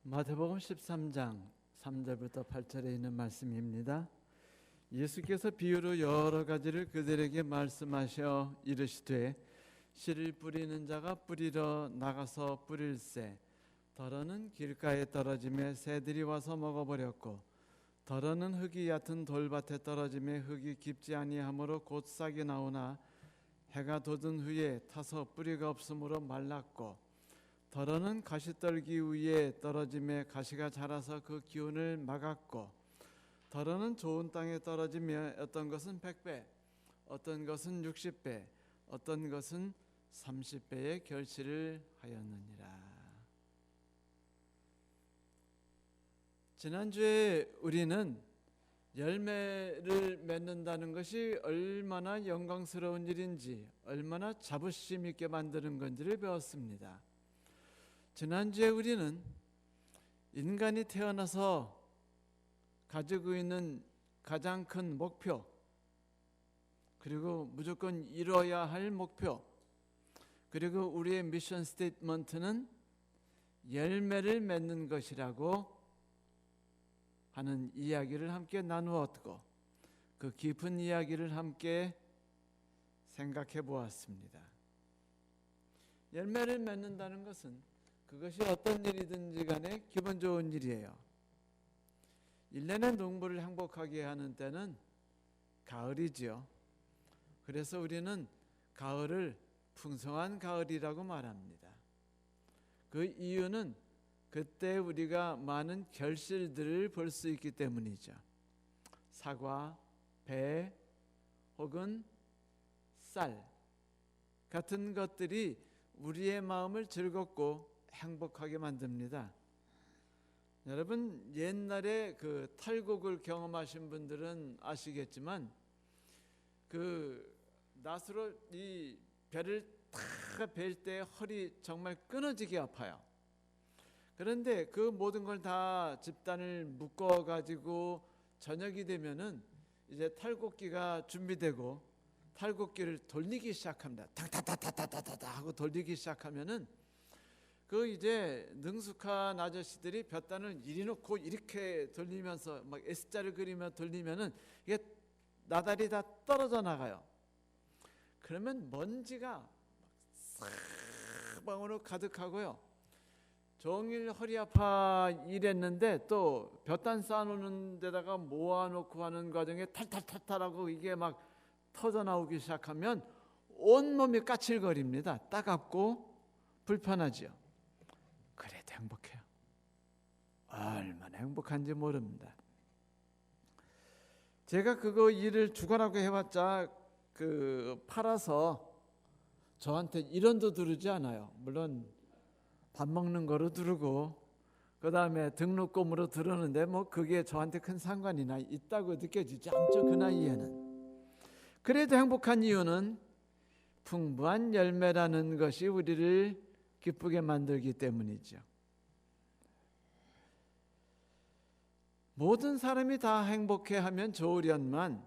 마태복음 13장 3절부터 8절에 있는 말씀입니다. 예수께서 비유로 여러 가지를 그들에게 말씀하셔 이르시되 씨를 뿌리는 자가 뿌리러 나가서 뿌릴새 더러는 길가에 떨어지매 새들이 와서 먹어버렸고 더러는 흙이 얕은 돌밭에 떨어지매 흙이 깊지 아니하므로 곧 싹이 나오나 해가 돋은 후에 타서 뿌리가 없으므로 말랐고 더러는 가시떨기 위에 떨어지매 가시가 자라서 그 기운을 막았고 더러는 좋은 땅에 떨어지며 어떤 것은 100배 어떤 것은 60배 어떤 것은 30배의 결실을 하였느니라. 지난주에 우리는 열매를 맺는다는 것이 얼마나 영광스러운 일인지 얼마나 자부심 있게 만드는 건지를 배웠습니다. 지난주에 우리는 인간이 태어나서 가지고 있는 가장 큰 목표, 그리고 무조건 이뤄야 할 목표, 그리고 우리의 미션 스테이트먼트는 열매를 맺는 것이라고 하는 이야기를 함께 나누었고 그 깊은 이야기를 함께 생각해 보았습니다. 열매를 맺는다는 것은 그것이 어떤 일이든지 간에 기분 좋은 일이에요. 1년의 농부를 행복하게 하는 때는 가을이지요. 그래서 우리는 가을을 풍성한 가을이라고 말합니다. 그 이유는 그때 우리가 많은 결실들을 볼 수 있기 때문이죠. 사과, 배 혹은 쌀 같은 것들이 우리의 마음을 즐겁고 행복하게 만듭니다. 여러분 옛날에 그 탈곡을 경험하신 분들은 아시겠지만 그 낫으로 이 배를 탁 벨 때 허리 정말 끊어지게 아파요. 그런데 그 모든 걸 다 집단을 묶어 가지고 저녁이 되면은 이제 탈곡기가 준비되고 탈곡기를 돌리기 시작합니다. 타타타타타타타 하고 돌리기 시작하면은 그 이제 능숙한 아저씨들이 볕단을 이리 놓고 이렇게 돌리면서 막 S자를 그리며 돌리면은 이게 나달이 다 떨어져 나가요. 그러면 먼지가 사방으로 가득하고요. 종일 허리 아파 일했는데 또 볕단 쌓아놓는 데다가 모아놓고 하는 과정에 탈탈탈탈하고 이게 막 터져 나오기 시작하면 온몸이 까칠거립니다. 따갑고 불편하지요. 그래도 행복해요. 얼마나 행복한지 모릅니다. 제가 그거 일을 죽어라고 해봤자 그 팔아서 저한테 1원도 들으지 않아요. 물론 밥 먹는 거로 들고 그 다음에 등록금으로 들었는데 뭐 그게 저한테 큰 상관이나 있다고 느껴지지 않죠. 그 나이에는. 그래도 행복한 이유는 풍부한 열매라는 것이 우리를 기쁘게 만들기 때문이죠. 모든 사람이 다 행복해하면 좋으련만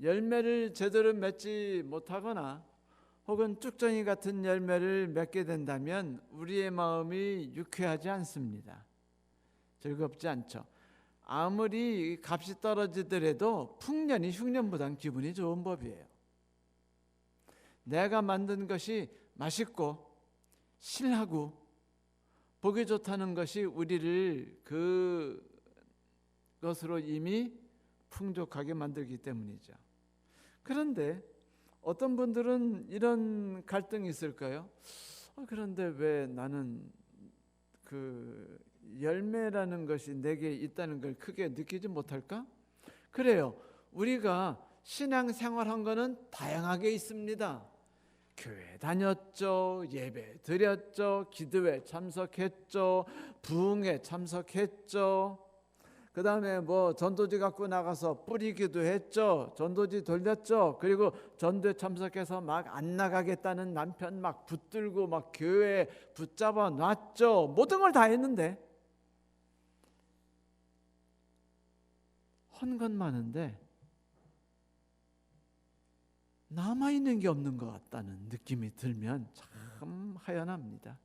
열매를 제대로 맺지 못하거나 혹은 쭉정이 같은 열매를 맺게 된다면 우리의 마음이 유쾌하지 않습니다. 즐겁지 않죠. 아무리 값이 떨어지더라도 풍년이 흉년보단 기분이 좋은 법이에요. 내가 만든 것이 맛있고 실하고 보기 좋다는 것이 우리를 그것으로 이미 풍족하게 만들기 때문이죠. 그런데 어떤 분들은 이런 갈등이 있을까요? 그런데 왜 나는 그 열매라는 것이 내게 있다는 걸 크게 느끼지 못할까? 그래요. 우리가 신앙생활한 거는 다양하게 있습니다. 교회 다녔죠, 예배 드렸죠, 기도회 참석했죠, 부흥회 참석했죠. 그 다음에 뭐 전도지 갖고 나가서 뿌리기도 했죠. 전도지 돌렸죠. 그리고 전도에 참석해서 막 안 나가겠다는 남편 막 붙들고 막 교회에 붙잡아 놨죠. 모든 걸 다 했는데 헌 건 많은데 남아있는 게 없는 것 같다는 느낌이 들면 참 하연합니다.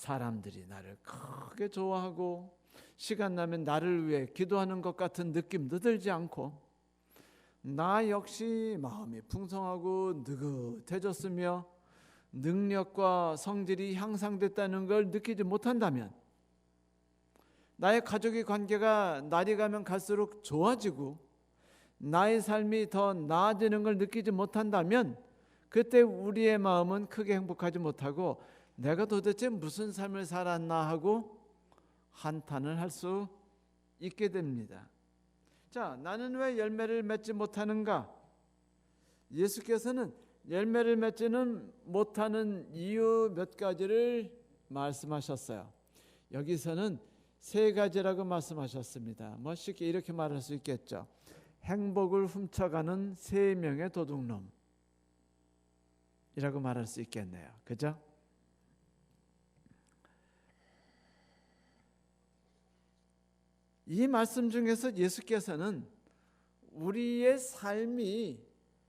사람들이 나를 크게 좋아하고 시간 나면 나를 위해 기도하는 것 같은 느낌도 들지 않고 나 역시 마음이 풍성하고 느긋해졌으며 능력과 성질이 향상됐다는 걸 느끼지 못한다면, 나의 가족의 관계가 날이 가면 갈수록 좋아지고 나의 삶이 더 나아지는 걸 느끼지 못한다면 그때 우리의 마음은 크게 행복하지 못하고 내가 도대체 무슨 삶을 살았나 하고 한탄을 할 수 있게 됩니다. 자, 나는 왜 열매를 맺지 못하는가? 예수께서는 열매를 맺지는 못하는 이유 몇 가지를 말씀하셨어요. 여기서는 세 가지라고 말씀하셨습니다. 쉽게 이렇게 말할 수 있겠죠. 행복을 훔쳐가는 세 명의 도둑놈 이라고 말할 수 있겠네요. 그죠? 이 말씀 중에서 예수께서는 우리의 삶이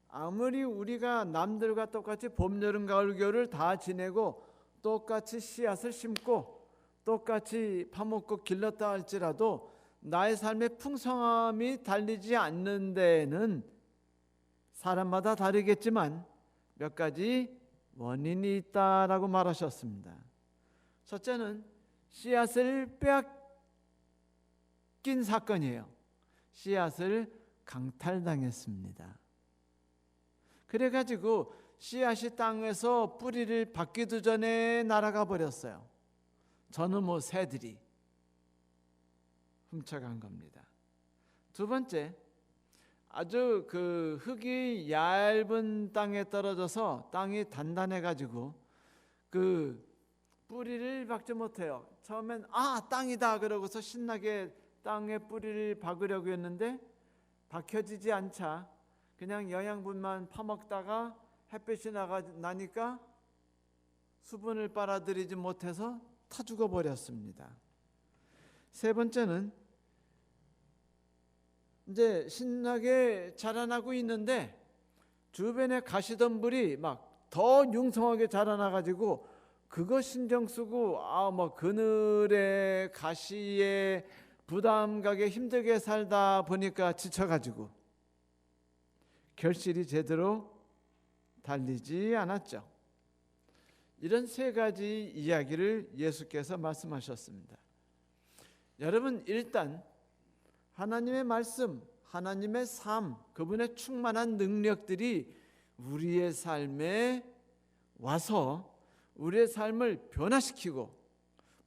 아무리 우리가 남들과 똑같이 봄, 여름, 가을, 겨울을 다 지내고 똑같이 씨앗을 심고 똑같이 파먹고 길렀다 할지라도 나의 삶의 풍성함이 달리지 않는 데에는 사람마다 다르겠지만 몇 가지 원인이 있다라고 말하셨습니다. 첫째는 씨앗을 빼앗긴 사건이에요. 씨앗을 강탈당했습니다. 그래가지고 씨앗이 땅에서 뿌리를 받기도 전에 날아가 버렸어요. 저놈의 새들이 훔쳐간 겁니다. 두 번째, 아주 흙이 얇은 땅에 떨어져서 땅이 단단해가지고 뿌리를 박지 못해요. 처음엔 땅이다 그러고서 신나게 땅에 뿌리를 박으려고 했는데 박혀지지 않자 그냥 영양분만 파먹다가 햇빛이 나니까 수분을 빨아들이지 못해서 타 죽어버렸습니다. 세 번째는 이제 신나게 자라나고 있는데 주변에 가시덤불이 막 더 융성하게 자라나가지고 그거 신경 쓰고 그늘에 가시에 부담 가게 힘들게 살다 보니까 지쳐가지고 결실이 제대로 달리지 않았죠. 이런 세 가지 이야기를 예수께서 말씀하셨습니다. 여러분, 일단 하나님의 말씀, 하나님의 삶, 그분의 충만한 능력들이 우리의 삶에 와서 우리의 삶을 변화시키고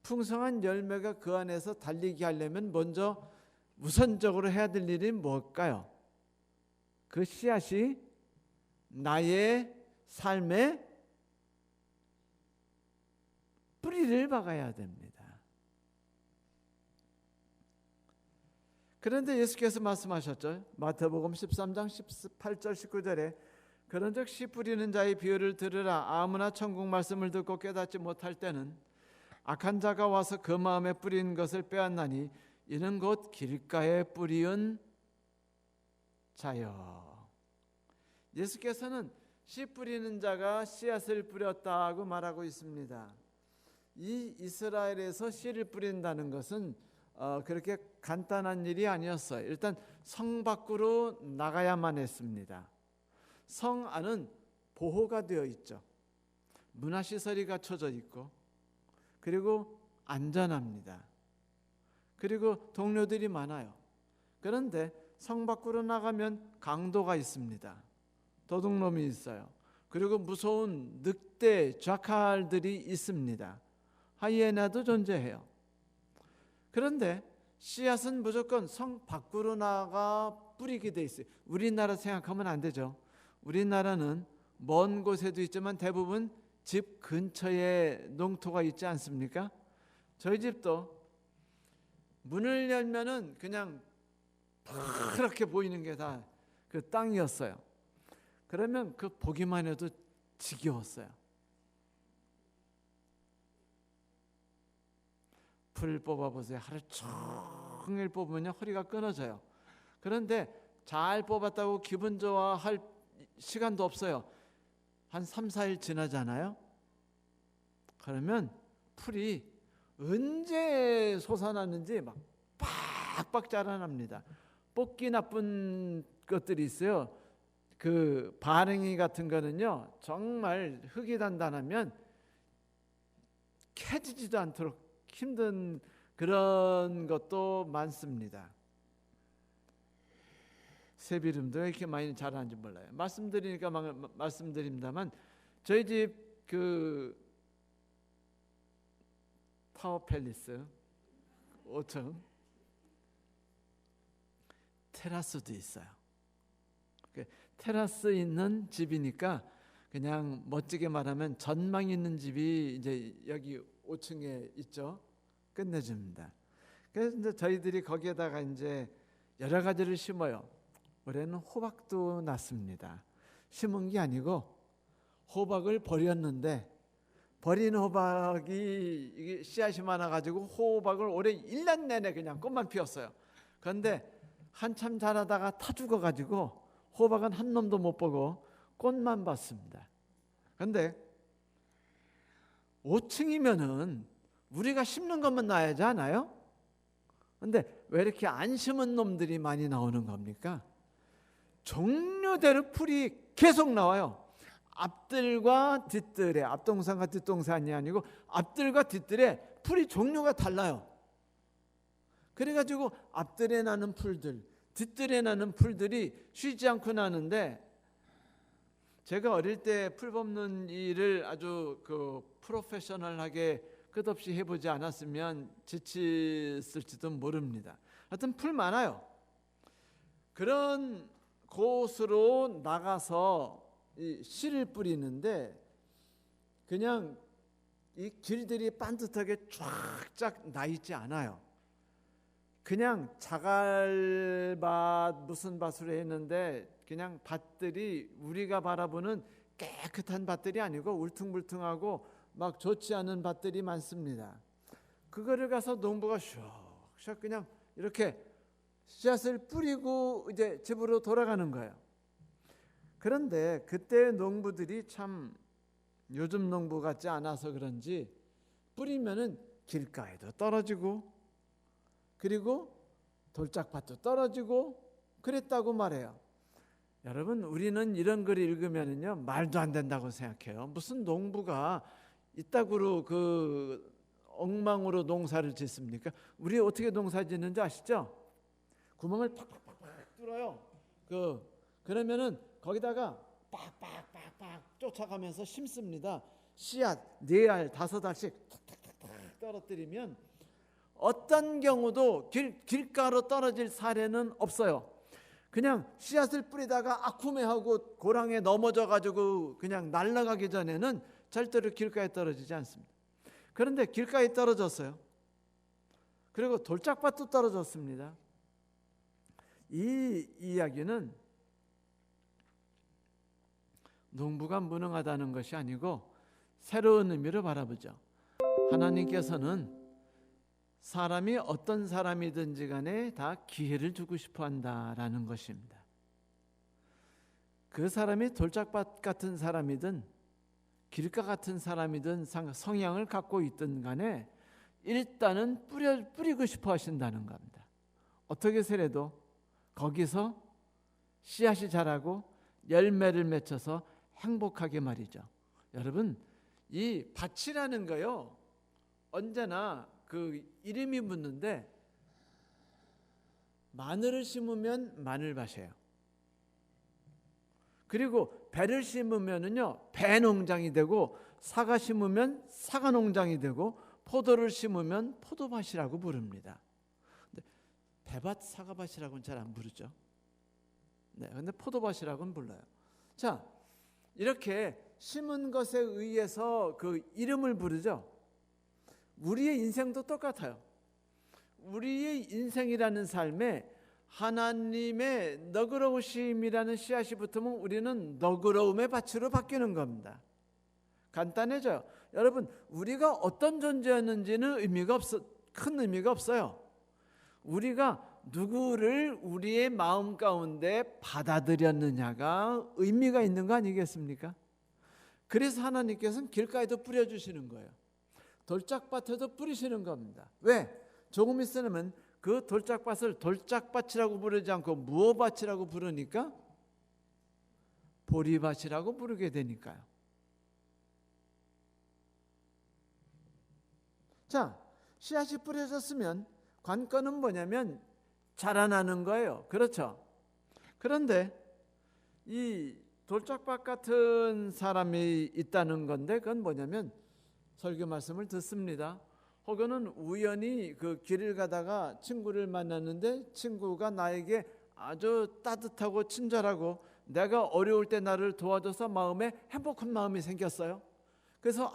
풍성한 열매가 그 안에서 달리게 하려면 먼저 우선적으로 해야 될 일이 뭘까요? 그 씨앗이 나의 삶에 뿌리를 박아야 됩니다. 그런데 예수께서 말씀하셨죠. 마태복음 13장 18절 19절에 그런즉 씨 뿌리는 자의 비유를 들으라. 아무나 천국 말씀을 듣고 깨닫지 못할 때는 악한 자가 와서 그 마음에 뿌린 것을 빼앗나니 이는 곧 길가에 뿌리은 자여. 예수께서는 씨 뿌리는 자가 씨앗을 뿌렸다고 말하고 있습니다. 이 이스라엘에서 씨를 뿌린다는 것은 그렇게 간단한 일이 아니었어요. 일단 성 밖으로 나가야만 했습니다. 성 안은 보호가 되어 있죠. 문화시설이 갖춰져 있고 그리고 안전합니다. 그리고 동료들이 많아요. 그런데 성 밖으로 나가면 강도가 있습니다. 도둑놈이 있어요. 그리고 무서운 늑대, 자칼들이 있습니다. 하이에나도 존재해요. 그런데 씨앗은 무조건 성 밖으로 나가 뿌리게 돼 있어요. 우리나라 생각하면 안 되죠. 우리나라는 먼 곳에도 있지만 대부분 집 근처에 농토가 있지 않습니까? 저희 집도 문을 열면은 그냥 그렇게 보이는 게 다 그 땅이었어요. 그러면 그 보기만 해도 지겨웠어요. 풀 뽑아보세요. 하루 종일 뽑으면 허리가 끊어져요. 그런데 잘 뽑았다고 기분 좋아할 시간도 없어요. 한 3, 4일 지나잖아요. 그러면 풀이 언제 솟아나는지 막 빡빡 자라납니다. 뽑기 나쁜 것들이 있어요. 그 반응이 같은 거는요, 정말 흙이 단단하면 캐지지도 않도록 힘든 그런 것도 많습니다. 새비름도 왜 이렇게 많이 자라는지 몰라요. 말씀드리니까 말씀드립니다만, 저희 집 그 타워 팰리스 5층 테라스도 있어요. 테라스 있는 집이니까 그냥 멋지게 말하면 전망 있는 집이 이제 여기 5층에 있죠. 끝내줍니다. 그래서 이제 저희들이 거기에다가 이제 여러 가지를 심어요. 올해는 호박도 났습니다. 심은 게 아니고 호박을 버렸는데, 버린 호박이 이게 씨앗이 많아가지고 호박을 올해 1년 내내 그냥 꽃만 피웠어요. 그런데 한참 자라다가 타 죽어가지고 호박은 한 놈도 못 보고 꽃만 봤습니다. 그런데 5층이면은 우리가 심는 것만 나야지 않아요? 그런데 왜 이렇게 안 심은 놈들이 많이 나오는 겁니까? 종류대로 풀이 계속 나와요. 앞들과 뒷들에, 앞동산과 뒷동산이 아니고 앞들과 뒷들에 풀이 종류가 달라요. 그래가지고 앞들에 나는 풀들, 뒷들에 나는 풀들이 쉬지 않고 나는데, 제가 어릴 때 풀 뽑는 일을 아주 그 프로페셔널하게 끝없이 해보지 않았으면 지쳤을지도 모릅니다. 하여튼 풀 많아요. 그런 곳으로 나가서 이 씨를 뿌리는데, 그냥 이 길들이 반듯하게 쫙쫙 나 있지 않아요. 그냥 자갈밭 무슨 밭으로 했는데 그냥 밭들이 우리가 바라보는 깨끗한 밭들이 아니고 울퉁불퉁하고 막 좋지 않은 밭들이 많습니다. 그거를 가서 농부가 슉슉 그냥 이렇게 씨앗을 뿌리고 이제 집으로 돌아가는 거예요. 그런데 그때 농부들이 참 요즘 농부 같지 않아서 그런지 뿌리면은 길가에도 떨어지고 그리고 돌짝밭도 떨어지고 그랬다고 말해요. 여러분, 우리는 이런 글 읽으면은요 말도 안 된다고 생각해요. 무슨 농부가 이따구로 그 엉망으로 농사를 짓습니까? 우리 어떻게 농사 짓는지 아시죠? 구멍을 팍팍팍 뚫어요. 그러면은 거기다가 빡빡빡빡 쫓아가면서 심습니다. 씨앗 4알 5알씩 탁탁탁탁 떨어뜨리면 어떤 경우도 길가로 떨어질 사례는 없어요. 그냥 씨앗을 뿌리다가 아쿠메하고 고랑에 넘어져가지고 그냥 날아가기 전에는 절대로 길가에 떨어지지 않습니다. 그런데 길가에 떨어졌어요. 그리고 돌짝밭도 떨어졌습니다. 이 이야기는 농부가 무능하다는 것이 아니고 새로운 의미로 바라보죠. 하나님께서는 사람이 어떤 사람이든지 간에 다 기회를 주고 싶어 한다라는 것입니다. 그 사람이 돌짝밭 같은 사람이든 길가 같은 사람이든 성향을 갖고 있든 간에 일단은 뿌리고 싶어 하신다는 겁니다. 어떻게 해서라도 거기서 씨앗이 자라고 열매를 맺혀서 행복하게 말이죠. 여러분, 이 밭이라는 거요 언제나 그 이름이 붙는데, 마늘을 심으면 마늘밭이에요. 그리고 배를 심으면은요 배 농장이 되고, 사과 심으면 사과 농장이 되고, 포도를 심으면 포도밭이라고 부릅니다. 근데 배밭, 사과밭이라고는 잘 안 부르죠. 네, 근데 포도밭이라고는 불러요. 자, 이렇게 심은 것에 의해서 그 이름을 부르죠. 우리의 인생도 똑같아요. 우리의 인생이라는 삶에 하나님의 너그러우심이라는 씨앗이 붙으면 우리는 너그러움의 밭으로 바뀌는 겁니다. 간단해져요. 여러분, 우리가 어떤 존재였는지는 큰 의미가 없어요. 우리가 누구를 우리의 마음 가운데 받아들였느냐가 의미가 있는 거 아니겠습니까? 그래서 하나님께서는 길가에도 뿌려주시는 거예요. 돌짝밭에도 뿌리시는 겁니다. 왜? 조금 있으면 그 돌짝밭을 돌짝밭이라고 부르지 않고 무엇밭이라고 부르니까 보리밭이라고 부르게 되니까요. 자, 씨앗이 뿌려졌으면 관건은 뭐냐면 자라나는 거예요. 그렇죠? 그런데 이 돌짝밭 같은 사람이 있다는 건데 그건 뭐냐면 설교 말씀을 듣습니다. 혹은 우연히 그 길을 가다가 친구를 만났는데 친구가 나에게 아주 따뜻하고 친절하고 내가 어려울 때 나를 도와줘서 마음에 행복한 마음이 생겼어요. 그래서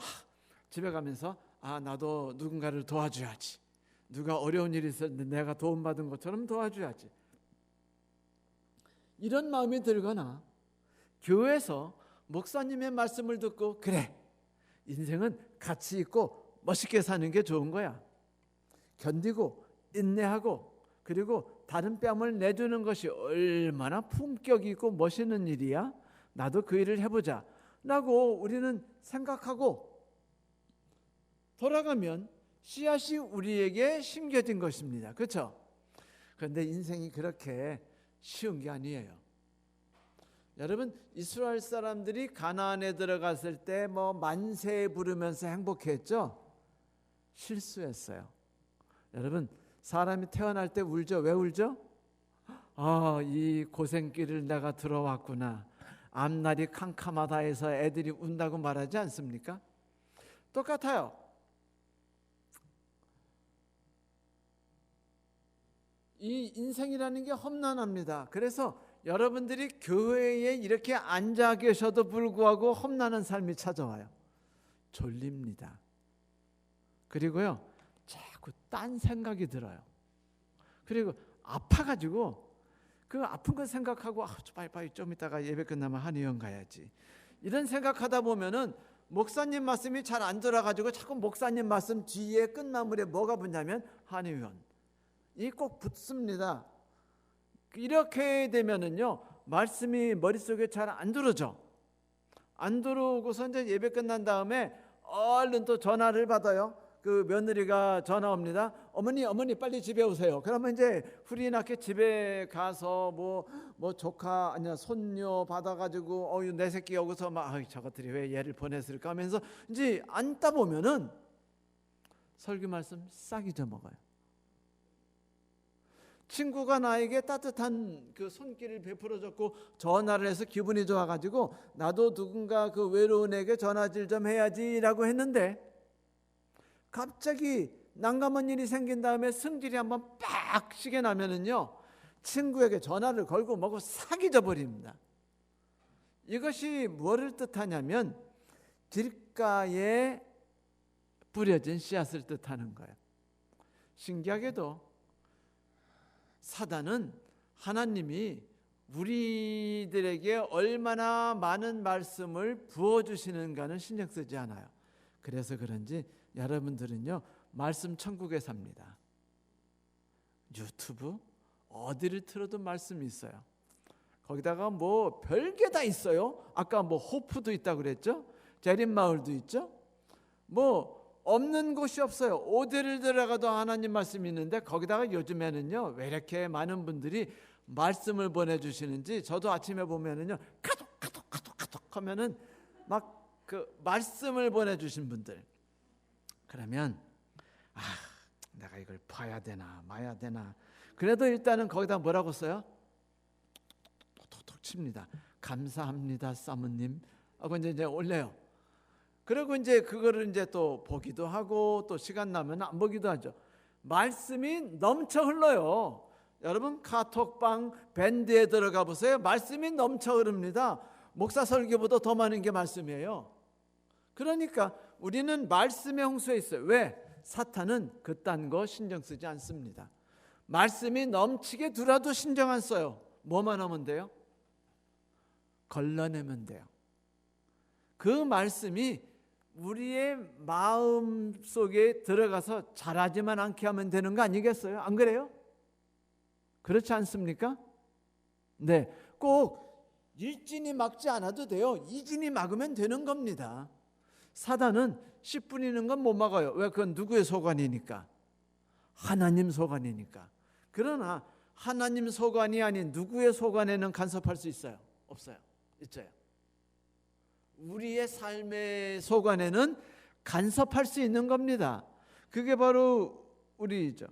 집에 가면서 나도 누군가를 도와줘야지. 누가 어려운 일이 있었는데 내가 도움받은 것처럼 도와줘야지. 이런 마음이 들거나 교회에서 목사님의 말씀을 듣고 그래, 인생은 가치 있고 멋있게 사는 게 좋은 거야. 견디고 인내하고 그리고 다른 뺨을 내주는 것이 얼마나 품격 있고 멋있는 일이야. 나도 그 일을 해보자 라고 우리는 생각하고 돌아가면 씨앗이 우리에게 심겨진 것입니다. 그렇죠? 그런데 인생이 그렇게 쉬운 게 아니에요. 여러분, 이스라엘 사람들이 가나안에 들어갔을 때 만세 부르면서 행복했죠? 실수했어요. 여러분, 사람이 태어날 때 울죠? 왜 울죠? 이 고생길을 내가 들어왔구나. 앞날이 캄캄하다 해서 애들이 운다고 말하지 않습니까? 똑같아요. 이 인생이라는 게 험난합니다. 그래서 여러분들이 교회에 이렇게 앉아 계셔도 불구하고 험난한 삶이 찾아와요. 졸립니다. 그리고요, 자꾸 딴 생각이 들어요. 그리고 아파가지고 그 아픈 거 생각하고 빨리 좀 이따가 예배 끝나면 한의원 가야지. 이런 생각하다 보면은 목사님 말씀이 잘 안 들어가지고 자꾸 목사님 말씀 뒤에 끝마무리에 뭐가 붙냐면 한의원. 이 꼭 붙습니다. 이렇게 되면은요, 말씀이 머릿속에 잘 안 들어오죠. 안 들어오고서 이제 예배 끝난 다음에 얼른 또 전화를 받아요. 그 며느리가 전화 옵니다. 어머니 빨리 집에 오세요. 그러면 이제 불이 나게 집에 가서 뭐 조카 아니야 손녀 받아가지고 내 새끼 여기서 저것들이 왜 얘를 보냈을까 하면서 이제 앉다 보면은 설교 말씀 싹 잊어먹어요. 친구가 나에게 따뜻한 그 손길을 베풀어줬고 전화를 해서 기분이 좋아가지고 나도 누군가 그 외로운 애에게 전화질 좀 해야지라고 했는데 갑자기 난감한 일이 생긴 다음에 승질이 한번 빡 시게 나면은요, 친구에게 전화를 걸고 뭐고 싹 잊어버립니다. 이것이 무엇을 뜻하냐면 길가에 뿌려진 씨앗을 뜻하는 거예요. 신기하게도 사단은 하나님이 우리들에게 얼마나 많은 말씀을 부어주시는가는 신경 쓰지 않아요. 그래서 그런지 여러분들은요, 말씀 천국에 삽니다. 유튜브 어디를 틀어도 말씀이 있어요. 거기다가 별게 다 있어요. 아까 호프도 있다고 그랬죠? 재림마을도 있죠? 없는 곳이 없어요. 어디를 들어가도 하나님 말씀이 있는데 거기다가 요즘에는요, 왜 이렇게 많은 분들이 말씀을 보내주시는지 저도 아침에 보면은요, 카톡 하면은 막 그 말씀을 보내주신 분들, 그러면 내가 이걸 봐야 되나 마야 되나, 그래도 일단은 거기다 뭐라고 써요? 톡톡 칩니다. 감사합니다 사모님 하고 이제 올려요. 그리고 이제 그거를 이제 또 보기도 하고 또 시간 나면 안 보기도 하죠. 말씀이 넘쳐 흘러요. 여러분, 카톡방 밴드에 들어가 보세요. 말씀이 넘쳐 흐릅니다. 목사 설교보다 더 많은 게 말씀이에요. 그러니까 우리는 말씀의 홍수에 있어요. 왜? 사탄은 그딴 거 신경 쓰지 않습니다. 말씀이 넘치게 두라도 신경 안 써요. 뭐만 하면 돼요? 걸러내면 돼요. 그 말씀이 우리의 마음 속에 들어가서 자라지만 않게 하면 되는 거 아니겠어요? 안 그래요? 그렇지 않습니까? 네, 꼭 일진이 막지 않아도 돼요. 이진이 막으면 되는 겁니다. 사단은 씨 뿌리는 건 못 막아요. 왜? 그건 누구의 소관이니까? 하나님 소관이니까. 그러나 하나님 소관이 아닌 누구의 소관에는 간섭할 수 있어요? 없어요? 있어요. 우리의 삶의 소관에는 간섭할 수 있는 겁니다. 그게 바로 우리죠.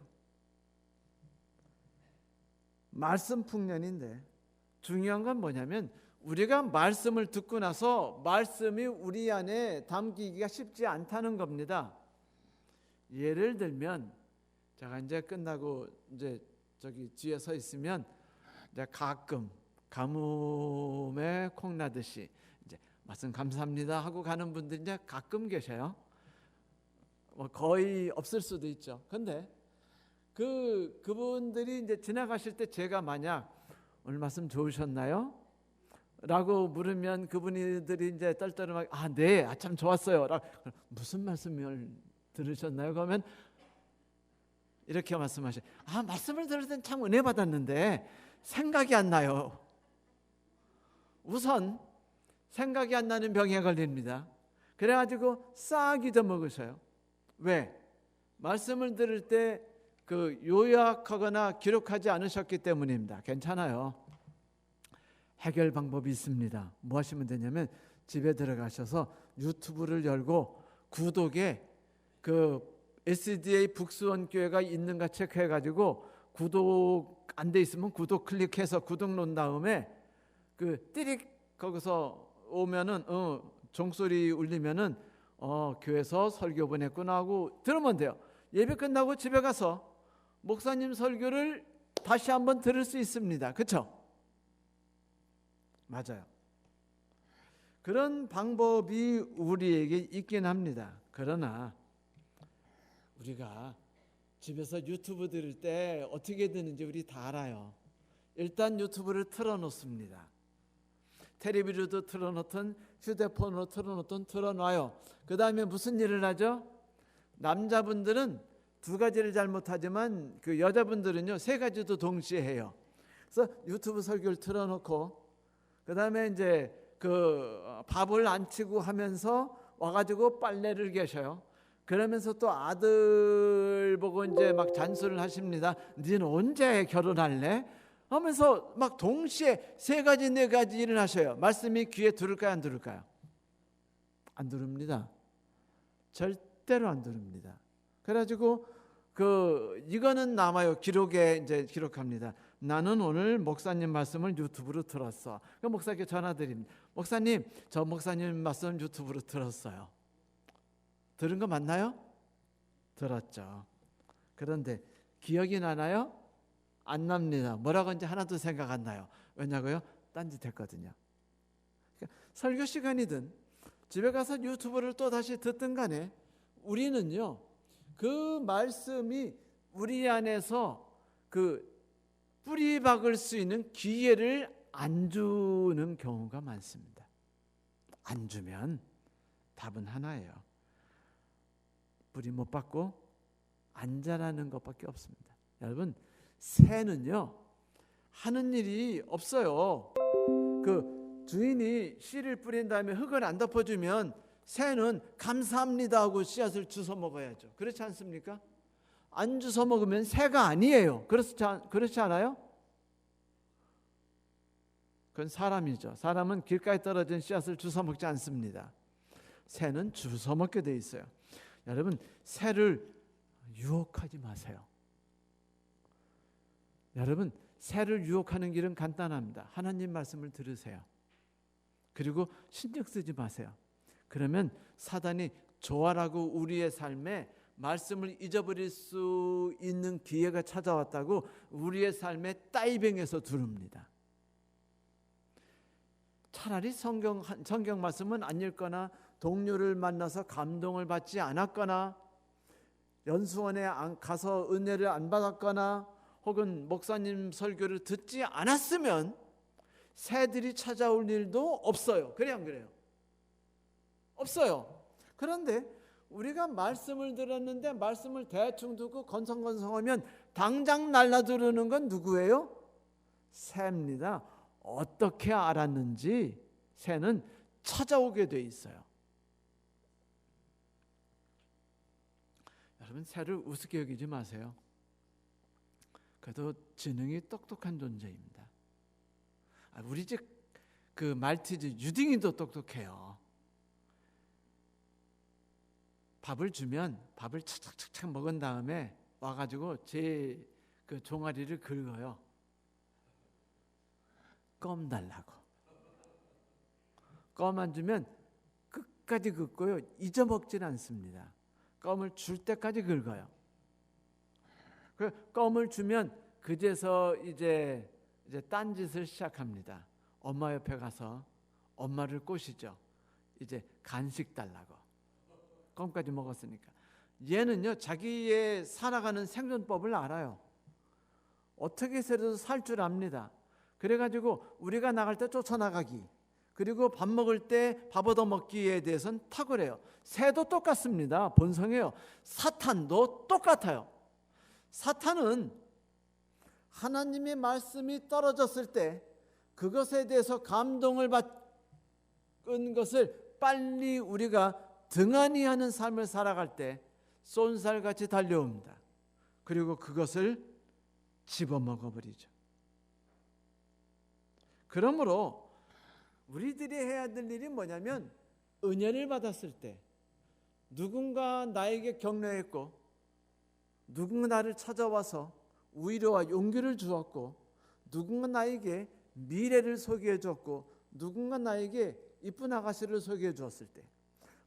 말씀 풍년인데 중요한 건 뭐냐면 우리가 말씀을 듣고 나서 말씀이 우리 안에 담기기가 쉽지 않다는 겁니다. 예를 들면 제가 이제 끝나고 이제 저기 뒤에 서 있으면 이제 가끔 가뭄에 콩나듯이 이제 말씀 감사합니다 하고 가는 분들이 이제 가끔 계셔요. 뭐 거의 없을 수도 있죠. 근데 그분들이 이제 지나가실 때 제가 만약 오늘 말씀 좋으셨나요? 라고 물으면 그분들이 이제 떨떠름하게 네, 참 좋았어요. 라고, 무슨 말씀을 들으셨나요? 그러면 이렇게 말씀하셔요. 말씀을 들을 땐 참 은혜 받았는데 생각이 안 나요. 우선 생각이 안 나는 병에 걸립니다. 그래가지고 싹 잊어먹으셔요. 왜? 말씀을 들을 때 요약하거나 기록하지 않으셨기 때문입니다. 괜찮아요. 해결 방법이 있습니다. 뭐 하시면 되냐면 집에 들어가셔서 유튜브를 열고 구독에 SDA 북수원교회가 있는가 체크해가지고 구독 안 돼 있으면 구독 클릭해서 구독 놓은 다음에 띠릭 거기서 오면은 종소리 울리면은 교회에서 설교 보냈구나 하고 들으면 돼요. 예배 끝나고 집에 가서 목사님 설교를 다시 한번 들을 수 있습니다. 그렇죠? 맞아요. 그런 방법이 우리에게 있긴 합니다. 그러나 우리가 집에서 유튜브 들을 때 어떻게 듣는지 우리 다 알아요. 일단 유튜브를 틀어놓습니다. 텔레비전도 틀어놓든 휴대폰으로 틀어놓든 틀어놔요. 그 다음에 무슨 일을 하죠? 남자분들은 두 가지를 잘못하지만 여자분들은요 3가지도 동시에 해요. 그래서 유튜브 설교를 틀어놓고 그 다음에 이제 밥을 안 치고 하면서 와가지고 빨래를 계셔요. 그러면서 또 아들 보고 이제 막 잔소리를 하십니다. 너는 언제 결혼할래? 하면서 막 동시에 3가지 4가지 일을 하셔요. 말씀이 귀에 들을까요? 안 들을까요? 안 들읍니다. 절대로 안 들읍니다. 그래가지고 이거는 남아요. 기록에 이제 기록합니다. 나는 오늘 목사님 말씀을 유튜브로 들었어. 목사님께 전화드립니다. 목사님, 저 목사님 말씀 유튜브로 들었어요. 들은 거 맞나요? 들었죠. 그런데 기억이 나나요? 안 납니다. 뭐라고 하는지 하나도 생각 안 나요. 왜냐고요? 딴짓했거든요. 그러니까 설교 시간이든 집에 가서 유튜브를 또 다시 듣든 간에 우리는요 그 말씀이 우리 안에서 뿌리 박을 수 있는 기회를 안 주는 경우가 많습니다. 안 주면 답은 하나예요. 뿌리 못 박고 안 자라는 것밖에 없습니다. 여러분, 새는요 하는 일이 없어요. 주인이 씨를 뿌린 다음에 흙을 안 덮어주면 새는 감사합니다 하고 씨앗을 주워 먹어야죠. 그렇지 않습니까? 안 주워 먹으면 새가 아니에요. 그렇지 않아요? 그건 사람이죠. 사람은 길가에 떨어진 씨앗을 주워 먹지 않습니다. 새는 주워 먹게 돼 있어요. 여러분, 새를 유혹하지 마세요. 여러분, 새를 유혹하는 길은 간단합니다. 하나님 말씀을 들으세요. 그리고 신경 쓰지 마세요. 그러면 사단이 조아라고 우리의 삶에 말씀을 잊어버릴 수 있는 기회가 찾아왔다고 우리의 삶에 따이뱅에서 두릅니다. 차라리 성경 말씀은 안 읽거나 동료를 만나서 감동을 받지 않았거나 연수원에 가서 은혜를 안 받았거나 혹은 목사님 설교를 듣지 않았으면 새들이 찾아올 일도 없어요. 그래요, 안 그래요? 없어요. 그런데 우리가 말씀을 들었는데 말씀을 대충 듣고 건성건성하면 당장 날라들는 건 누구예요? 새입니다. 어떻게 알았는지 새는 찾아오게 돼 있어요. 여러분 새를 우습게 여기지 마세요. 그래도 지능이 똑똑한 존재입니다. 우리 집 그 말티즈 유딩이도 똑똑해요. 밥을 주면 밥을 착착착착 먹은 다음에 와가지고 제 그 종아리를 긁어요. 껌 달라고. 껌 안 주면 끝까지 긁고요. 잊어먹지는 않습니다. 껌을 줄 때까지 긁어요. 그 껌을 주면 그제서 이제 딴짓을 시작합니다. 엄마 옆에 가서 엄마를 꼬시죠. 이제 간식 달라고. 껌까지 먹었으니까. 얘는요, 자기의 살아가는 생존법을 알아요. 어떻게 해서라도 살 줄 압니다. 그래가지고 우리가 나갈 때 쫓아나가기, 그리고 밥 먹을 때 밥 얻어먹기에 대해서는 탁월해요. 새도 똑같습니다. 본성이에요. 사탄도 똑같아요. 사탄은 하나님의 말씀이 떨어졌을 때 그것에 대해서 감동을 받은 것을 빨리 우리가 등한히 하는 삶을 살아갈 때 쏜살같이 달려옵니다. 그리고 그것을 집어먹어버리죠. 그러므로 우리들이 해야 될 일이 뭐냐면, 은혜를 받았을 때 누군가 나에게 격려했고, 누군가 나를 찾아와서 위로와 용기를 주었고, 누군가 나에게 미래를 소개해 줬고, 누군가 나에게 이쁜 아가씨를 소개해 주었을 때,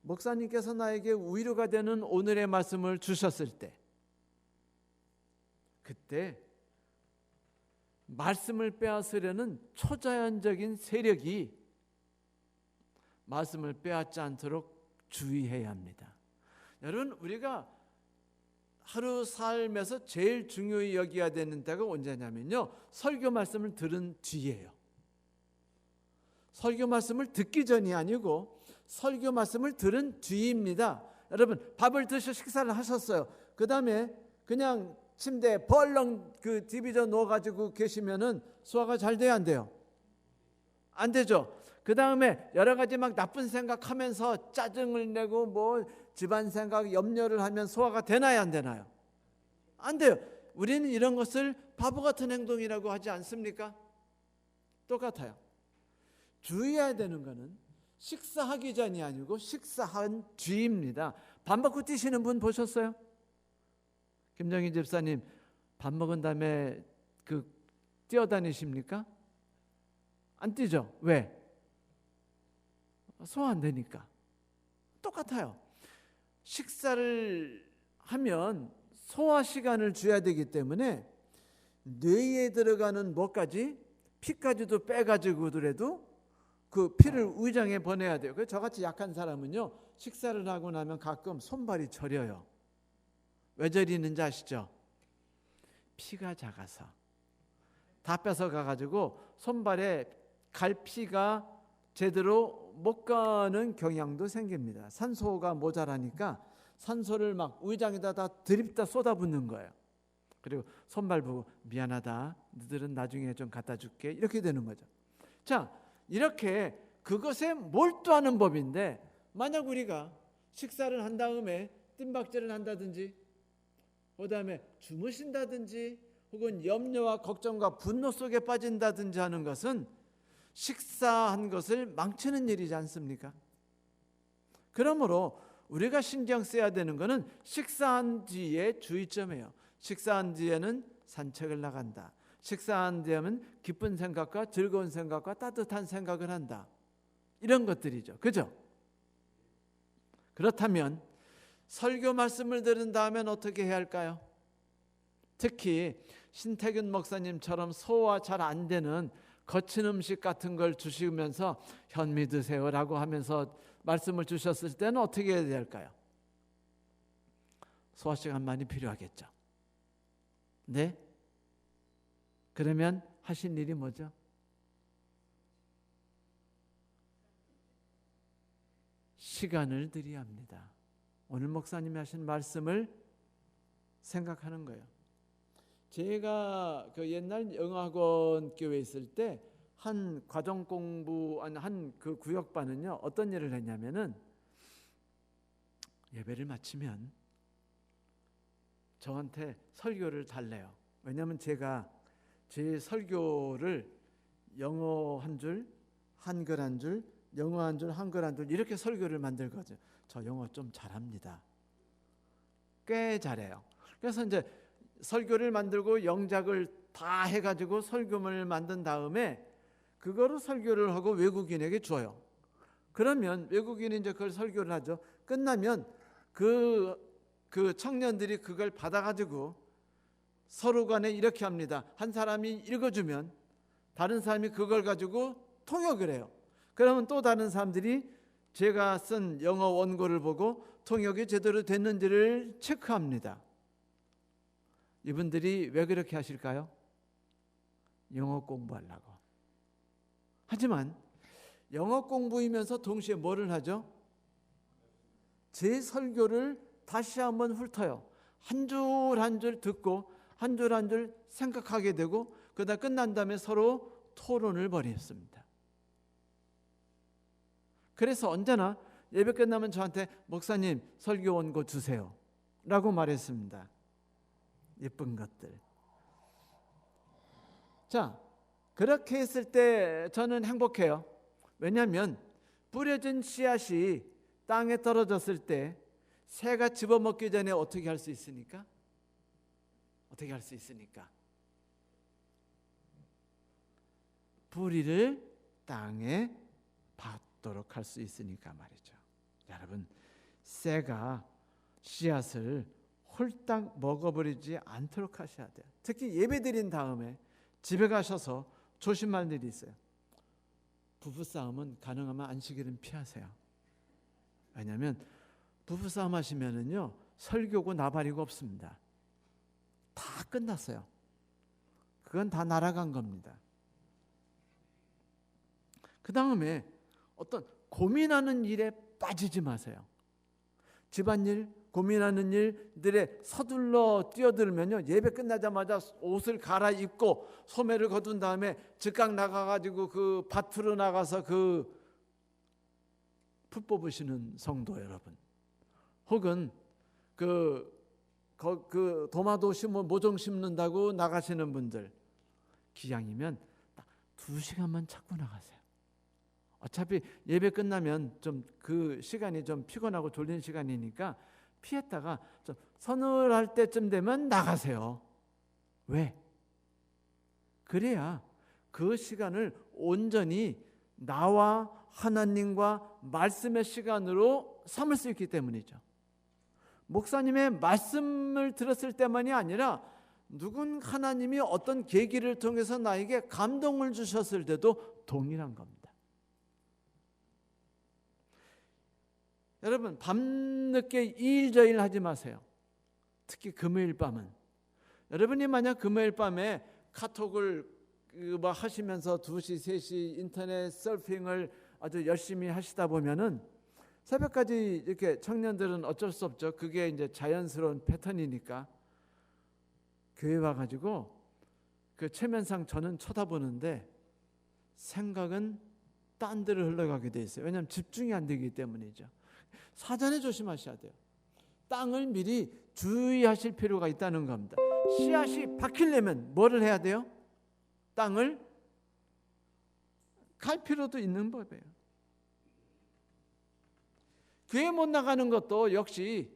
목사님께서 나에게 위로가 되는 오늘의 말씀을 주셨을 때, 그때 말씀을 빼앗으려는 초자연적인 세력이 말씀을 빼앗지 않도록 주의해야 합니다. 여러분, 우리가 하루 삶에서 제일 중요히 여겨야 되는 때가 언제냐면요, 설교 말씀을 들은 뒤에요. 설교 말씀을 듣기 전이 아니고 설교 말씀을 들은 뒤입니다. 여러분, 밥을 드셔 식사를 하셨어요. 그 다음에 그냥 침대에 벌렁 그 디비전 누워가지고 계시면은 소화가 잘 돼야 안 돼요? 안 되죠. 그 다음에 여러 가지 막 나쁜 생각하면서 짜증을 내고 뭐 집안 생각 염려를 하면 소화가 되나요, 안 되나요? 안 돼요. 우리는 이런 것을 바보 같은 행동이라고 하지 않습니까? 똑같아요. 주의해야 되는 것은 식사하기 전이 아니고 식사한 뒤입니다. 밥 먹고 뛰시는 분 보셨어요? 김정희 집사님, 밥 먹은 다음에 뛰어다니십니까? 안 뛰죠? 왜? 소화 안 되니까. 똑같아요. 식사를 하면 소화 시간을 줘야 되기 때문에 뇌에 들어가는 뭐까지, 피까지도 빼가지고더라도 그 피를 위장에 보내야 돼요. 그래서 저같이 약한 사람은요, 식사를 하고 나면 가끔 손발이 저려요. 왜 저리는지 아시죠? 피가 작아서 다 뺏어가가지고 손발에 갈 피가 제대로 못 가는 경향도 생깁니다. 산소가 모자라니까 산소를 막 위장에다 다 들이다 쏟아붓는 거예요. 그리고 손발 보고 미안하다, 너희들은 나중에 좀 갖다 줄게, 이렇게 되는 거죠. 자, 이렇게 그것에 몰두하는 법인데, 만약 우리가 식사를 한 다음에 뜀박질을 한다든지, 그 다음에 주무신다든지, 혹은 염려와 걱정과 분노 속에 빠진다든지 하는 것은 식사한 것을 망치는 일이지 않습니까? 그러므로 우리가 신경 써야 되는 것은 식사한 뒤에 주의점이에요. 식사한 뒤에는 산책을 나간다. 식사한 뒤에는 기쁜 생각과 즐거운 생각과 따뜻한 생각을 한다. 이런 것들이죠. 그죠? 그렇다면 설교 말씀을 들은 다음엔 어떻게 해야 할까요? 특히 신태균 목사님처럼 소화 잘 안 되는 거친 음식 같은 걸 주시면서 현미 드세요라고 하면서 말씀을 주셨을 때는 어떻게 해야 될까요? 소화 시간 많이 필요하겠죠. 네? 그러면 하신 일이 뭐죠? 시간을 드려야 합니다. 오늘 목사님이 하신 말씀을 생각하는 거예요. 제가 그 옛날 영어학원 교회에 있을 때 한 과정 공부 한 그 구역반은요, 어떤 일을 했냐면은 예배를 마치면 저한테 설교를 달래요. 왜냐하면 제가 제 설교를 영어 한 줄, 한글 한 줄, 영어 한 줄, 한글 한 줄 이렇게 설교를 만들거든요. 저 영어 좀 잘합니다. 꽤 잘해요. 그래서 이제 설교를 만들고 영작을 다 해가지고 설교문을 만든 다음에 그거로 설교를 하고 외국인에게 줘요. 그러면 외국인이 이제 그걸 설교를 하죠. 끝나면 그 청년들이 그걸 받아가지고 서로 간에 이렇게 합니다. 한 사람이 읽어주면 다른 사람이 그걸 가지고 통역을 해요. 그러면 또 다른 사람들이 제가 쓴 영어 원고를 보고 통역이 제대로 됐는지를 체크합니다. 이분들이 왜 그렇게 하실까요? 영어 공부하려고. 하지만 영어 공부이면서 동시에 뭐를 하죠? 제 설교를 다시 한번 훑어요. 한 줄 한 줄 듣고 한 줄 한 줄 생각하게 되고 그러다 끝난 다음에 서로 토론을 벌였습니다. 그래서 언제나 예배 끝나면 저한테 목사님 설교 원고 주세요 라고 말했습니다. 예쁜 것들. 자, 그렇게 했을 때 저는 행복해요. 왜냐하면 뿌려진 씨앗이 땅에 떨어졌을 때 새가 집어먹기 전에 어떻게 할 수 있습니까? 어떻게 할 수 있습니까? 뿌리를 땅에 받도록 할 수 있으니까 말이죠. 여러분, 새가 씨앗을 홀딱 먹어버리지 않도록 하셔야 돼요. 특히 예배드린 다음에 집에 가셔서 조심할 일이 있어요. 부부싸움은 가능하면 안식일은 피하세요. 왜냐하면 부부싸움 하시면은요 설교고 나발이고 없습니다. 다 끝났어요. 그건 다 날아간 겁니다. 그 다음에 어떤 고민하는 일에 빠지지 마세요. 집안일, 고민하는 일들에 서둘러 뛰어들면요 예배 끝나자마자 옷을 갈아입고 소매를 거둔 다음에 즉각 나가가지고 그 밭으로 나가서 그 풀 뽑으시는 성도 여러분, 혹은 그 도마도 심어 모종 심는다고 나가시는 분들, 기왕이면 딱 2시간만 찾고 나가세요. 어차피 예배 끝나면 좀 그 시간이 좀 피곤하고 졸린 시간이니까 피했다가 좀 서늘할 때쯤 되면 나가세요. 왜? 그래야 그 시간을 온전히 나와 하나님과 말씀의 시간으로 삼을 수 있기 때문이죠. 목사님의 말씀을 들었을 때만이 아니라 누군 하나님이 어떤 계기를 통해서 나에게 감동을 주셨을 때도 동일한 겁니다. 여러분, 밤늦게 이일저일 하지 마세요. 특히 금요일 밤은. 여러분이 만약 금요일 밤에 카톡을 하시면서 2시, 3시 인터넷 서핑을 아주 열심히 하시다 보면은 새벽까지 이렇게 청년들은 어쩔 수 없죠. 그게 이제 자연스러운 패턴이니까 교회 와가지고 그 체면상 저는 쳐다보는데 생각은 딴 데로 흘러가게 돼 있어요. 왜냐하면 집중이 안 되기 때문이죠. 사전에 조심하셔야 돼요. 땅을 미리 주의하실 필요가 있다는 겁니다. 씨앗이 박히려면 뭐를 해야 돼요? 땅을 갈 필요도 있는 법이에요. 교회 못 나가는 것도 역시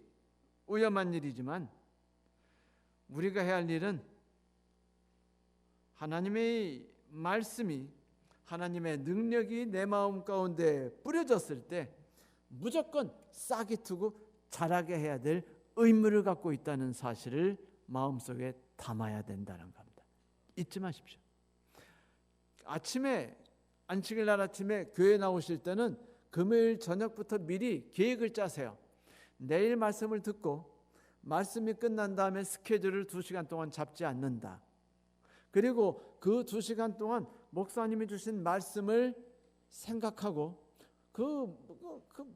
위험한 일이지만 우리가 해야 할 일은 하나님의 말씀이, 하나님의 능력이 내 마음 가운데 뿌려졌을 때 무조건 싹이 트고 자라게 해야 될 의무를 갖고 있다는 사실을 마음속에 담아야 된다는 겁니다. 잊지 마십시오. 아침에 안식일 날 아침에 교회 나오실 때는 금요일 저녁부터 미리 계획을 짜세요. 내일 말씀을 듣고 말씀이 끝난 다음에 스케줄을 2시간 동안 잡지 않는다. 그리고 그 2시간 동안 목사님이 주신 말씀을 생각하고 그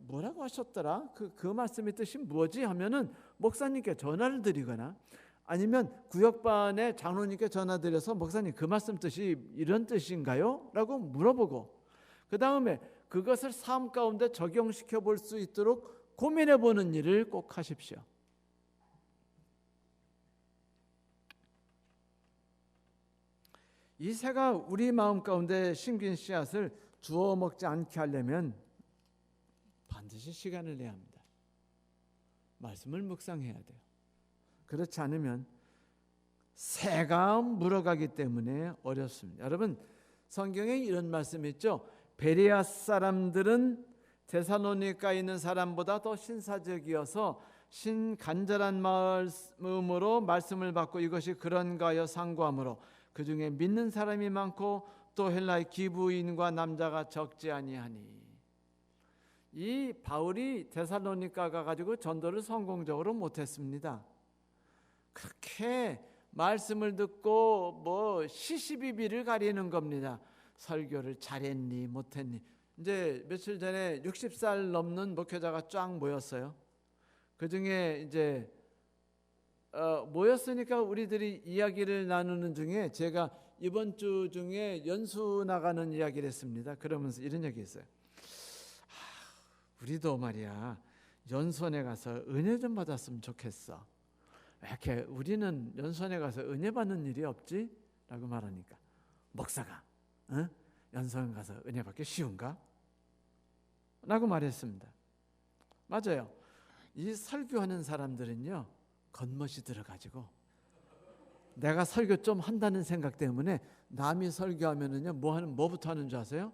뭐라고 하셨더라? 그 말씀의 뜻이 뭐지? 하면은 목사님께 전화를 드리거나 아니면 구역반의 장로님께 전화드려서 목사님 그 말씀 뜻이 이런 뜻인가요? 라고 물어보고 그 다음에 그것을 삶 가운데 적용시켜 볼 수 있도록 고민해 보는 일을 꼭 하십시오. 이 새가 우리 마음 가운데 심긴 씨앗을 주워 먹지 않게 하려면 반드시 시간을 내야 합니다. 말씀을 묵상해야 돼요. 그렇지 않으면 새가 물어가기 때문에 어렵습니다. 여러분, 성경에 이런 말씀이 있죠. 베레아 사람들은 데살로니가에 있는 사람보다 더 신사적이어서 신간절한 마음으로 말씀을 받고 이것이 그런가 하여 상고하므로 그 중에 믿는 사람이 많고 또 헬라의 기부인과 남자가 적지 아니하니. 이 바울이 데살로니가 가가지고 전도를 성공적으로 못했습니다. 그렇게 말씀을 듣고 뭐 시시비비를 가리는 겁니다. 설교를 잘했니 못했니. 이제 며칠 전에 60살 넘는 목회자가 쫙 모였어요. 그 중에 이제 모였으니까 우리들이 이야기를 나누는 중에 제가 이번 주 중에 연수 나가는 이야기를 했습니다. 그러면서 이런 얘기 했어요. 우리도 말이야 연수원에 가서 은혜 좀 받았으면 좋겠어. 왜 이렇게 우리는 연수원에 가서 은혜 받는 일이 없지? 라고 말하니까 목사가 연수원 가서 은혜 받기 쉬운가? 라고 말했습니다. 맞아요. 이 설교하는 사람들은요 겉멋이 들어가지고 내가 설교 좀 한다는 생각 때문에 남이 설교하면은요 뭐부터 하는 줄 아세요?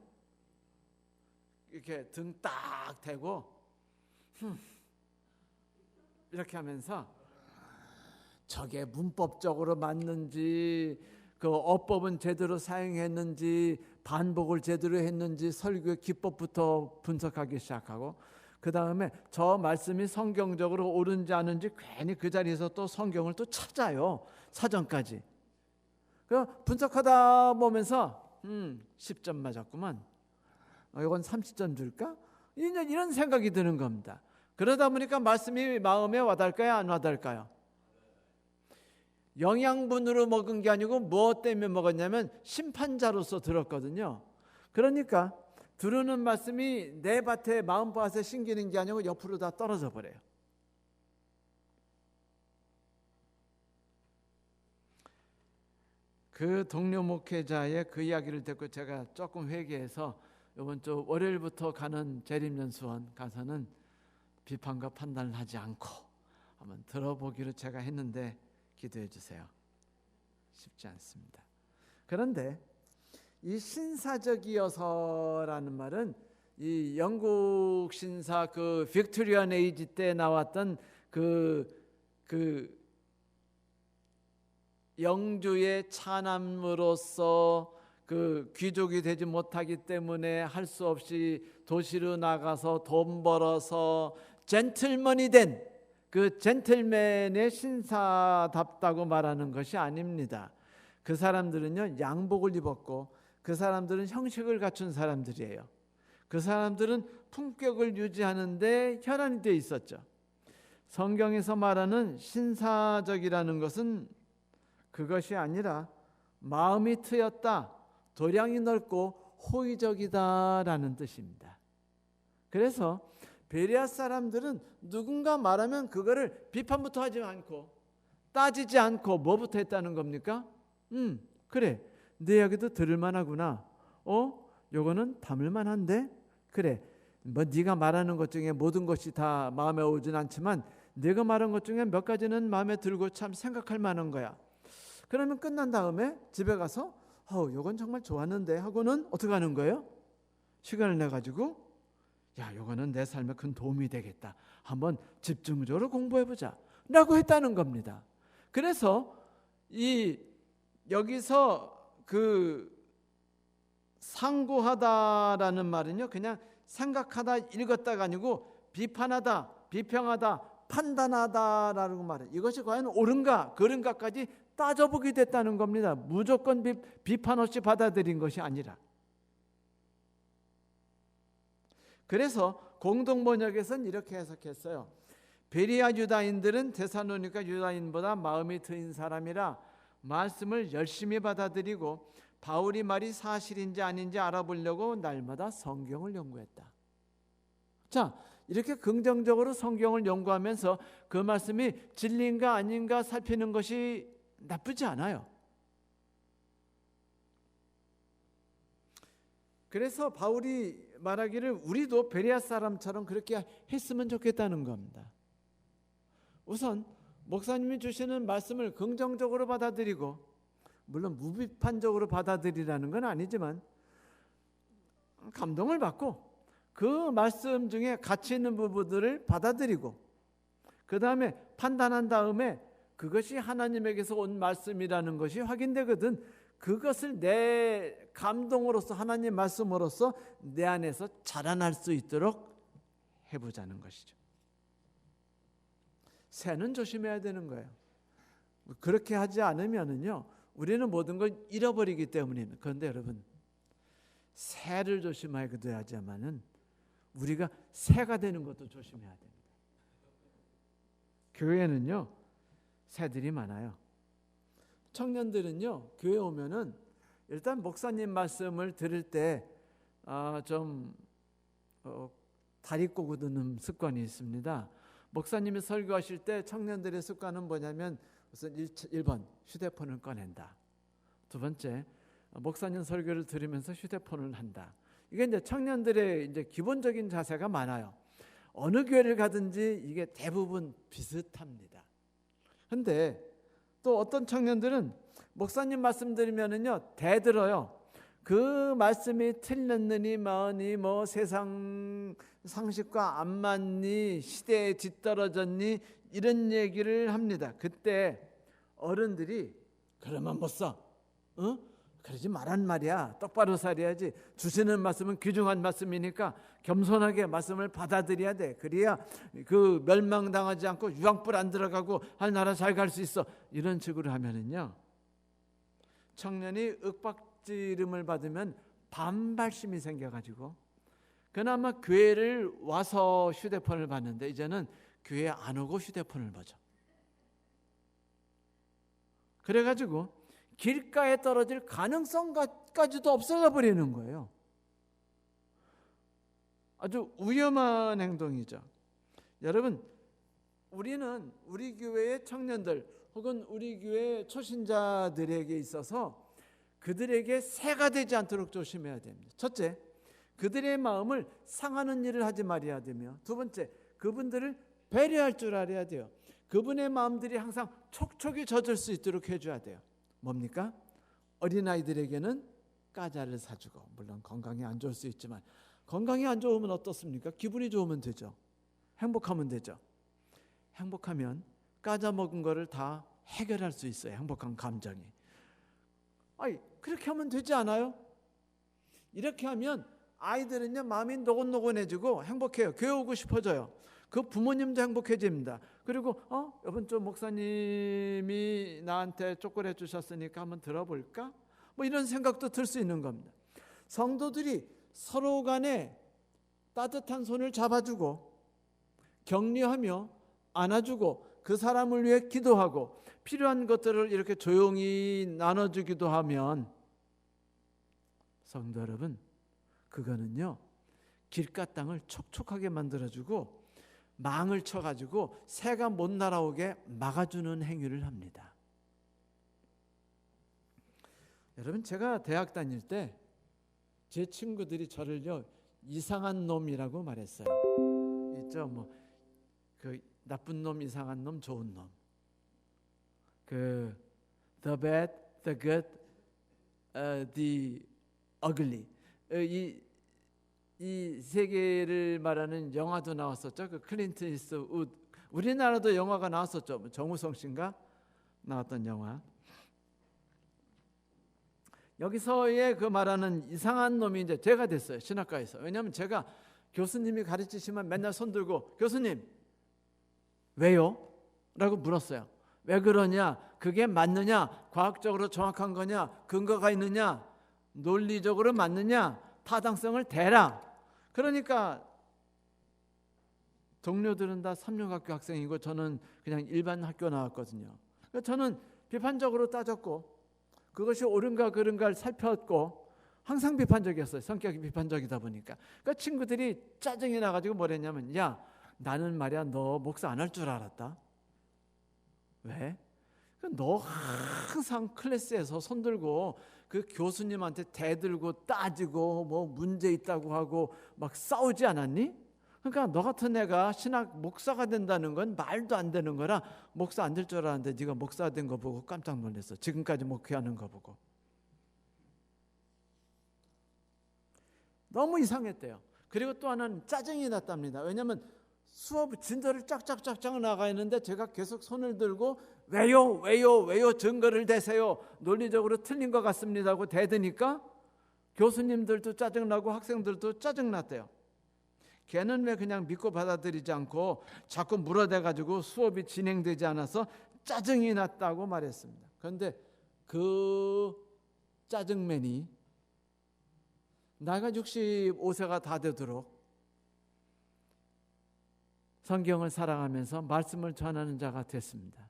이렇게 등 딱 대고 이렇게 하면서 저게 문법적으로 맞는지 그 어법은 제대로 사용했는지 반복을 제대로 했는지 설교의 기법부터 분석하기 시작하고 그 다음에 저 말씀이 성경적으로 옳은지 아닌지 괜히 그 자리에서 또 성경을 또 찾아요. 사전까지. 그 분석하다 보면서 10점 맞았구만. 이건 30점 줄까? 이런 생각이 드는 겁니다. 그러다 보니까 말씀이 마음에 와닿을까요? 안 와닿을까요? 영양분으로 먹은 게 아니고 무엇 때문에 먹었냐면 심판자로서 들었거든요. 그러니까 들으는 말씀이 내 밭에 마음밭에 심기는 게 아니고 옆으로 다 떨어져 버려요. 그 동료 목회자의 그 이야기를 듣고 제가 조금 회개해서 이번 주 월요일부터 가는 재림연수원 가서는 비판과 판단을 하지 않고 한번 들어보기로 제가 했는데 기도해 주세요. 쉽지 않습니다. 그런데 이 신사적이어서라는 말은 이 영국 신사 그 빅토리안 에이지 때 나왔던 그 영주의 차남으로서 그 귀족이 되지 못하기 때문에 할 수 없이 도시로 나가서 돈 벌어서 젠틀맨이 된 그 젠틀맨의 신사답다고 말하는 것이 아닙니다. 그 사람들은요 양복을 입었고 그 사람들은 형식을 갖춘 사람들이에요. 그 사람들은 품격을 유지하는데 혈안이 되어 있었죠. 성경에서 말하는 신사적이라는 것은 그것이 아니라 마음이 트였다, 도량이 넓고 호의적이다라는 뜻입니다. 그래서 베레아 사람들은 누군가 말하면 그거를 비판부터 하지 않고 따지지 않고 뭐부터 했다는 겁니까? 그래 내 이야기도 들을만하구나. 요거는 담을만한데 그래 뭐 네가 말하는 것 중에 모든 것이 다 마음에 오진 않지만 네가 말한 것 중에 몇 가지는 마음에 들고 참 생각할 만한 거야. 그러면 끝난 다음에 집에 가서 요건 정말 좋았는데 하고는 어떻게 하는 거예요? 시간을 내가지고 요거는 내 삶에 큰 도움이 되겠다. 한번 집중적으로 공부해보자 라고 했다는 겁니다. 그래서 여기서 그 상고하다라는 말은요 그냥 생각하다 읽었다가 아니고 비판하다, 비평하다, 판단하다라는 말은 이것이 과연 옳은가 그른가까지 따져보게 됐다는 겁니다. 무조건 비판 없이 받아들인 것이 아니라. 그래서 공동번역에서는 이렇게 해석했어요. 베레아 유다인들은 데살로니가 유다인보다 마음이 트인 사람이라 말씀을 열심히 받아들이고 바울이 말이 사실인지 아닌지 알아보려고 날마다 성경을 연구했다. 자, 이렇게 긍정적으로 성경을 연구하면서 그 말씀이 진리인가 아닌가 살피는 것이 나쁘지 않아요. 그래서 바울이 말하기를 우리도 베레아 사람처럼 그렇게 했으면 좋겠다는 겁니다. 우선 목사님이 주시는 말씀을 긍정적으로 받아들이고, 물론 무비판적으로 받아들이라는 건 아니지만 감동을 받고 그 말씀 중에 가치 있는 부분들을 받아들이고, 그 다음에 판단한 다음에 그것이 하나님에게서 온 말씀이라는 것이 확인되거든 그것을 내 감동으로서, 하나님 말씀으로서 내 안에서 자라날 수 있도록 해보자는 것이죠. 새는 조심해야 되는 거예요. 그렇게 하지 않으면은요, 우리는 모든 걸 잃어버리기 때문입니다. 그런데 여러분, 새를 조심하기도 하지만은 우리가 새가 되는 것도 조심해야 됩니다. 교회는요, 새들이 많아요. 청년들은요, 교회 오면은 일단 목사님 말씀을 들을 때 좀 다리 꼬고 듣는 습관이 있습니다. 목사님이 설교하실 때 청년들의 습관은 뭐냐면 우선 1번 휴대폰을 꺼낸다. 두 번째, 목사님 설교를 들으면서 휴대폰을 한다. 이게 이제 청년들의 이제 기본적인 자세가 많아요. 어느 교회를 가든지 이게 대부분 비슷합니다. 근데 또 어떤 청년들은 목사님 말씀 들으면은요, 대들어요. 그 말씀이 틀렸느니 마으니 뭐 세상 상식과 안 맞니, 시대에 뒤떨어졌니, 이런 얘기를 합니다. 그때 어른들이 그러면 못 써. 그러지 말란 말이야. 똑바로 살아야지. 주시는 말씀은 귀중한 말씀이니까 겸손하게 말씀을 받아들여야 돼. 그래야 그 멸망당하지 않고 유황불 안 들어가고 할 나라 잘 갈 수 있어. 이런 식으로 하면은요, 청년이 윽박지름을 받으면 반발심이 생겨가지고 그나마 교회를 와서 휴대폰을 봤는데 이제는 교회 안 오고 휴대폰을 보죠. 그래가지고 길가에 떨어질 가능성까지도 없어져 버리는 거예요. 아주 위험한 행동이죠. 여러분, 우리는 우리 교회의 청년들 혹은 우리 교회 초신자들에게 있어서 그들에게 새가 되지 않도록 조심해야 됩니다. 첫째, 그들의 마음을 상하는 일을 하지 말아야 되며, 두 번째, 그분들을 배려할 줄 알아야 돼요. 그분의 마음들이 항상 촉촉이 젖을 수 있도록 해줘야 돼요. 뭡니까? 어린아이들에게는 과자를 사주고, 물론 건강이 안 좋을 수 있지만 건강이 안 좋으면 어떻습니까? 기분이 좋으면 되죠. 행복하면 되죠. 행복하면 과자 먹은 거를 다 해결할 수 있어요. 행복한 감정이. 그렇게 하면 되지 않아요? 이렇게 하면 아이들은요, 마음이 노곤노곤해지고 행복해요. 교회 오고 싶어져요. 그 부모님도 행복해집니다. 그리고 이번 주 목사님이 나한테 초콜릿 주셨으니까 한번 들어볼까? 뭐 이런 생각도 들 수 있는 겁니다. 성도들이 서로 간에 따뜻한 손을 잡아주고 격려하며 안아주고 그 사람을 위해 기도하고 필요한 것들을 이렇게 조용히 나눠주기도 하면, 성도 여러분, 그거는요, 길가 땅을 촉촉하게 만들어주고 망을 쳐가지고 새가 못 날아오게 막아주는 행위를 합니다. 여러분, 제가 대학 다닐 때 제 친구들이 저를요, 이상한 놈이라고 말했어요. 있죠, 그 나쁜 놈, 이상한 놈, 좋은 놈. 그 the bad, the good, the ugly. 이 세계를 말하는 영화도 나왔었죠. 그 클린트 이스트우드. 우리나라도 영화가 나왔었죠. 정우성 씨인가 나왔던 영화. 여기서의 그 말하는 이상한 놈이 이제 제가 됐어요. 신학과에서. 왜냐하면 제가 교수님이 가르치시면 맨날 손 들고 교수님 왜요? 라고 물었어요. 왜 그러냐? 그게 맞느냐? 과학적으로 정확한 거냐? 근거가 있느냐? 논리적으로 맞느냐? 타당성을 대라. 그러니까 동료들은 다 삼룡학교 학생이고 저는 그냥 일반 학교 나왔거든요. 그러니까 저는 비판적으로 따졌고 그것이 옳은가 그른가를 살폈고 항상 비판적이었어요. 성격이 비판적이다 보니까. 그러니까 친구들이 짜증이 나가지고 뭐랬냐면, 야, 나는 말이야 너 목사 안 할 줄 알았다. 왜? 너 항상 클래스에서 손들고 그 교수님한테 대들고 따지고 뭐 문제 있다고 하고 막 싸우지 않았니? 그러니까 너 같은 애가 신학 목사가 된다는 건 말도 안 되는 거라 목사 안 될 줄 알았는데 네가 목사 된 거 보고 깜짝 놀랐어. 지금까지 목회하는 거 보고. 너무 이상했대요. 그리고 또 하나는 짜증이 났답니다. 왜냐하면 수업 진도를 쫙쫙쫙쫙 나가 있는데 제가 계속 손을 들고 왜요 증거를 대세요. 논리적으로 틀린 것 같습니다 하고 대드니까 교수님들도 짜증나고 학생들도 짜증났대요. 걔는 왜 그냥 믿고 받아들이지 않고 자꾸 물어대가지고 수업이 진행되지 않아서 짜증이 났다고 말했습니다. 그런데 그 짜증맨이 나이가 65세가 다 되도록 성경을 살아가면서 말씀을 전하는 자가 됐습니다.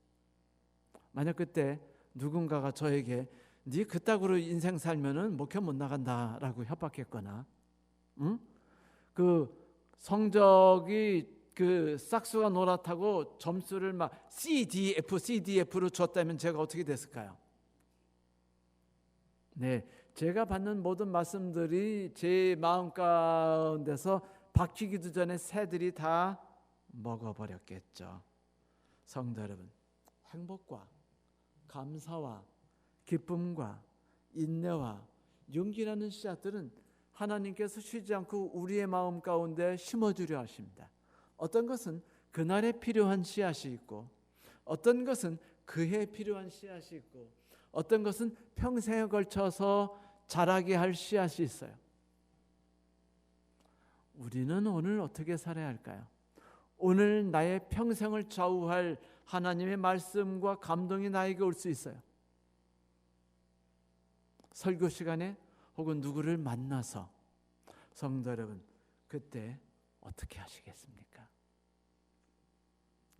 만약 그때 누군가가 저에게 네 그따구로 인생 살면은 목회 못 나간다라고 협박했거나, 그 성적이 그 싹수가 노랗다고 점수를 막 CDF로 줬다면 제가 어떻게 됐을까요? 네, 제가 받는 모든 말씀들이 제 마음 가운데서 박히기도 전에 새들이 다 먹어버렸겠죠. 성도 여러분, 행복과 감사와 기쁨과 인내와 용기라는 씨앗들은 하나님께서 쉬지 않고 우리의 마음 가운데 심어주려 하십니다. 어떤 것은 그날에 필요한 씨앗이 있고, 어떤 것은 그해 필요한 씨앗이 있고, 어떤 것은 평생에 걸쳐서 자라게 할 씨앗이 있어요. 우리는 오늘 어떻게 살아야 할까요? 오늘 나의 평생을 좌우할 하나님의 말씀과 감동이 나에게 올 수 있어요. 설교 시간에 혹은 누구를 만나서. 성도 여러분, 그때 어떻게 하시겠습니까?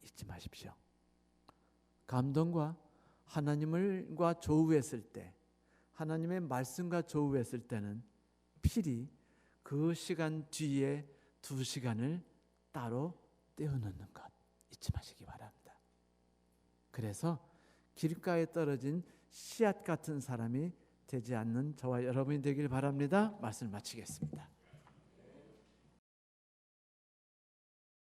잊지 마십시오. 감동과 하나님과 조우했을 때, 하나님의 말씀과 조우했을 때는 필히 그 시간 뒤에 2시간을 따로 떼어놓는 것 잊지 마시기 바랍니다. 그래서 길가에 떨어진 씨앗 같은 사람이 되지 않는 저와 여러분이 되길 바랍니다. 말씀을 마치겠습니다.